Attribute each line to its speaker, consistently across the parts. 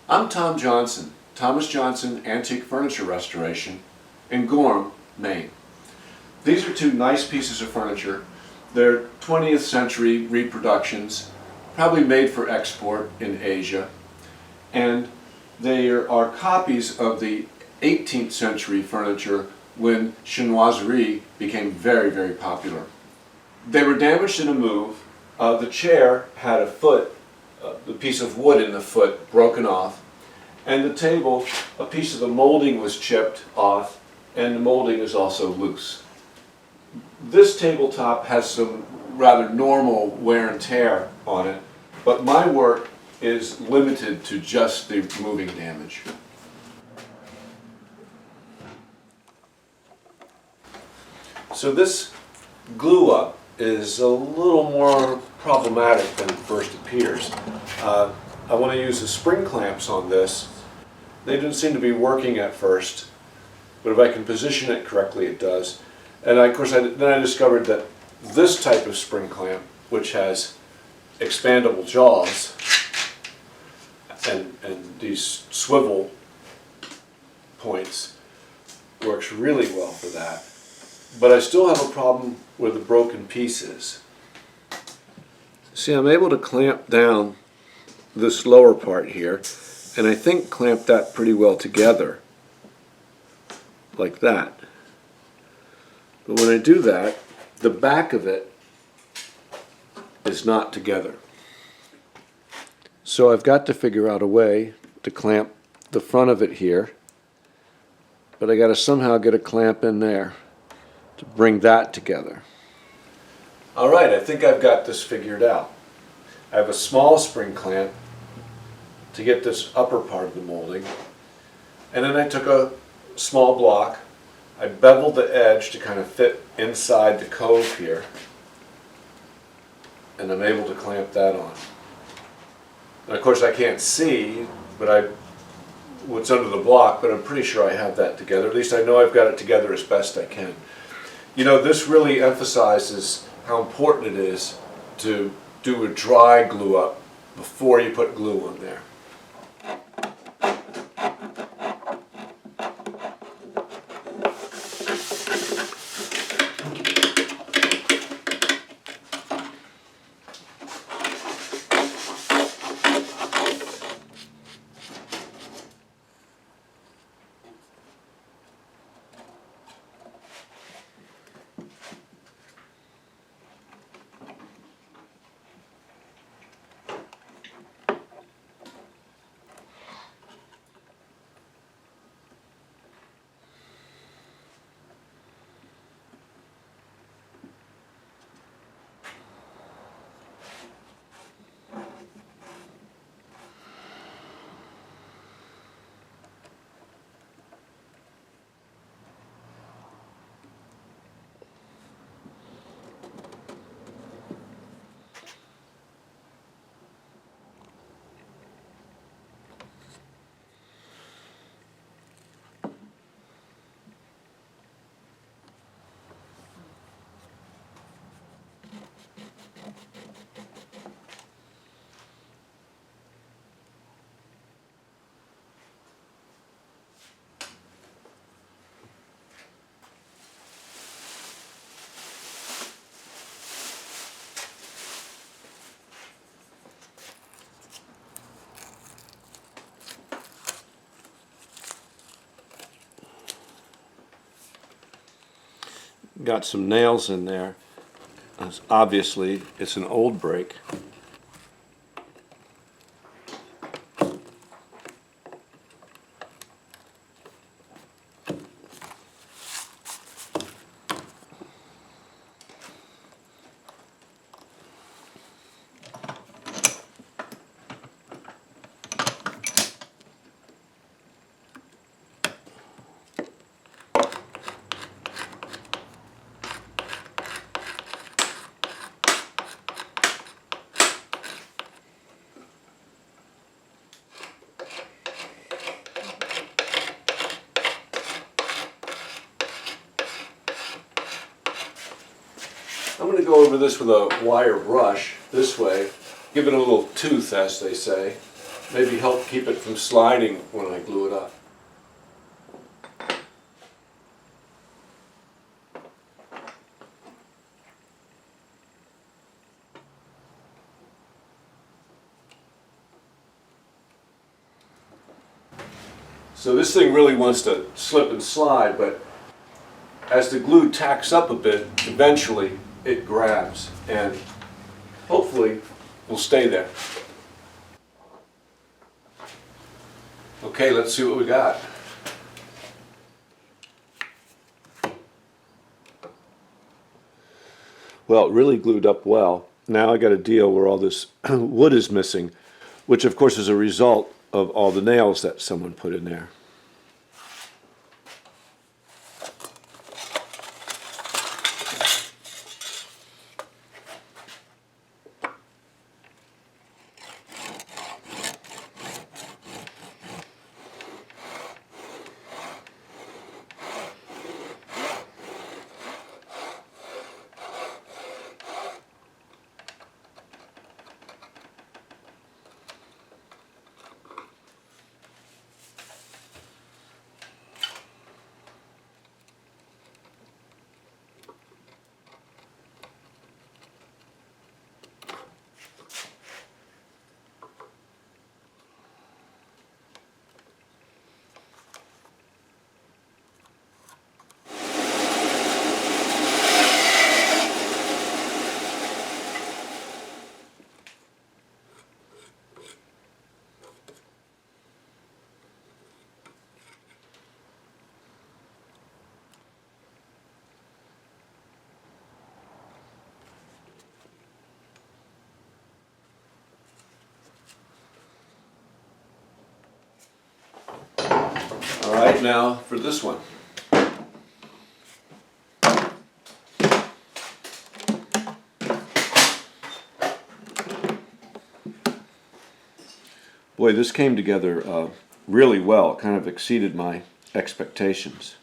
Speaker 1: I'm Tom Johnson, Thomas Johnson Antique Furniture Restoration in Gorham, Maine. These are two nice pieces of furniture. They're 20th century reproductions, probably made for export in Asia, and they are copies of the 18th century furniture when Chinoiserie became very, very popular. They were damaged in a move. The chair had a foot, the piece of wood in the foot broken off, and the table, a piece of the molding was chipped off, and the molding is also loose. This tabletop has some rather normal wear and tear on it, but my work is limited to just the moving damage. So this glue up is a little more problematic than it first appears. I want to use the spring clamps on this. They didn't seem to be working at first, but if I can position it correctly, it does. And of course, then I discovered that this type of spring clamp, which has expandable jaws and these swivel points, works really well for that. But I still have a problem with the broken pieces. See, I'm able to clamp down this lower part here, and I think clamp that pretty well together, like that. But when I do that, the back of it is not together. So I've got to figure out a way to clamp the front of it here, but I got to somehow get a clamp in there to bring that together. All right, I think I've got this figured out. I have a small spring clamp to get this upper part of the molding, and then I took a small block, I beveled the edge to kind of fit inside the cove here, and I'm able to clamp that on. And of course I can't see what's under the block, but I'm pretty sure I have that together. At least I know I've got it together as best I can. You know, this really emphasizes how important it is to do a dry glue up before you put glue on there. Got some nails in there. Obviously, it's an old brake. I'm going to go over this with a wire brush this way, give it a little tooth, as they say. maybe help keep it from sliding when I glue it up. So this thing really wants to slip and slide, but as the glue tacks up a bit, eventually it grabs and hopefully will stay there. Okay, let's see what we got. Well, it really glued up well. Now I got a deal where all this wood is missing, which of course is a result of all the nails that someone put in there. All right, now for this one. Boy, this came together really well. It kind of exceeded my expectations.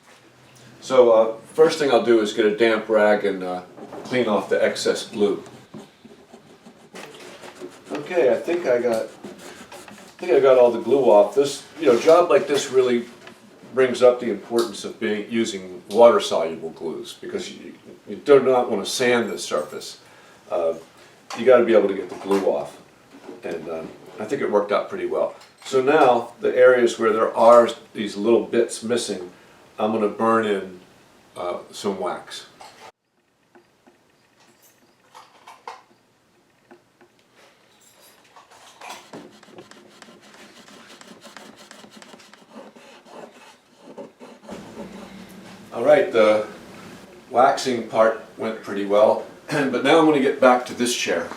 Speaker 1: So first thing I'll do is get a damp rag and clean off the excess glue. Okay, I think I got all the glue off. This, job like this really brings up the importance of using water-soluble glues, because you do not want to sand the surface. You got to be able to get the glue off, and I think it worked out pretty well. So now the areas where there are these little bits missing, I'm going to burn in some wax. All right, the waxing part went pretty well, but now I'm going to get back to this chair.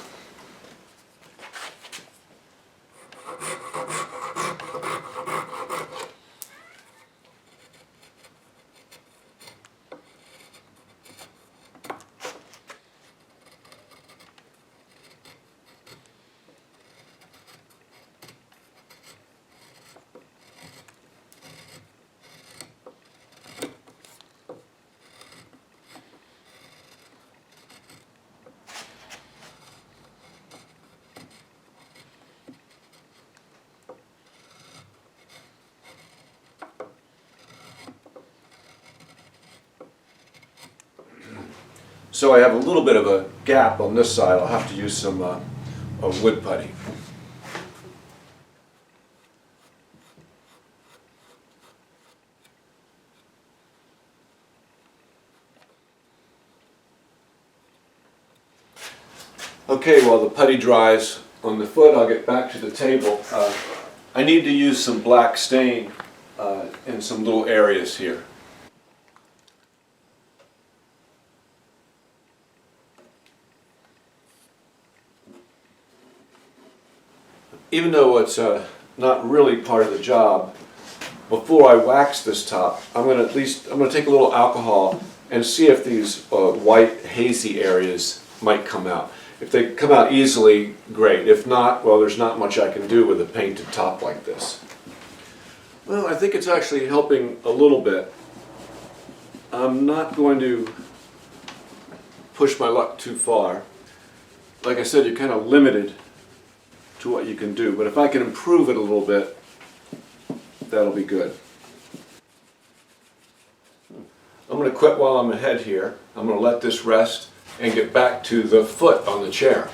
Speaker 1: So I have a little bit of a gap on this side. I'll have to use some wood putty. Okay, while the putty dries on the foot, I'll get back to the table. I need to use some black stain in some little areas here. Even though it's not really part of the job, before I wax this top, I'm going to take a little alcohol and see if these white hazy areas might come out. If they come out easily, great. If not, well, there's not much I can do with a painted top like this. Well, I think it's actually helping a little bit. I'm not going to push my luck too far. Like I said, you're kind of limited to what you can do. But if I can improve it a little bit, that'll be good. I'm going to quit while I'm ahead here. I'm going to let this rest and get back to the foot on the chair.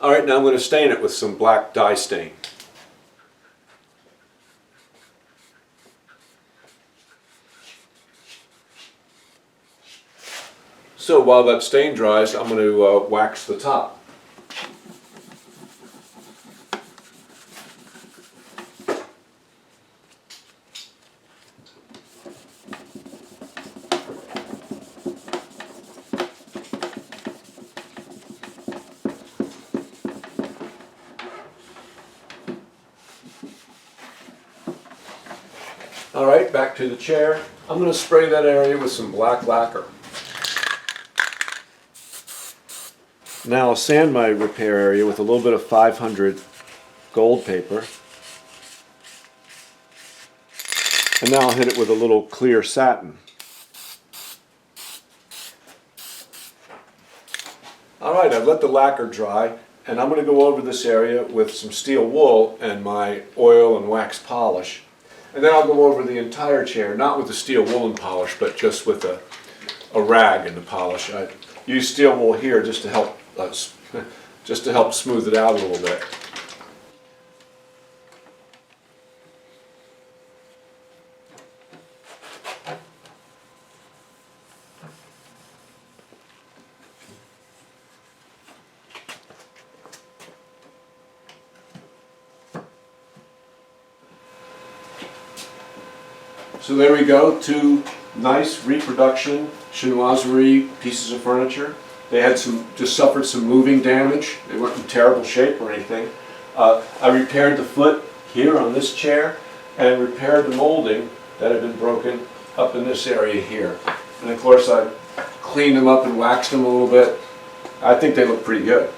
Speaker 1: Alright, now I'm going to stain it with some black dye stain. So while that stain dries, I'm going to wax the top. Alright, back to the chair. I'm going to spray that area with some black lacquer. Now I'll sand my repair area with a little bit of 500 gold paper. And now I'll hit it with a little clear satin. Alright, I've let the lacquer dry, and I'm going to go over this area with some steel wool and my oil and wax polish. And then I'll go over the entire chair, not with the steel woolen polish, but just with a rag and the polish. I use steel wool here just to help smooth it out a little bit. So there we go, two nice reproduction Chinoiserie pieces of furniture. They had just suffered some moving damage. They weren't in terrible shape or anything. I repaired the foot here on this chair and repaired the molding that had been broken up in this area here. And of course I cleaned them up and waxed them a little bit. I think they look pretty good.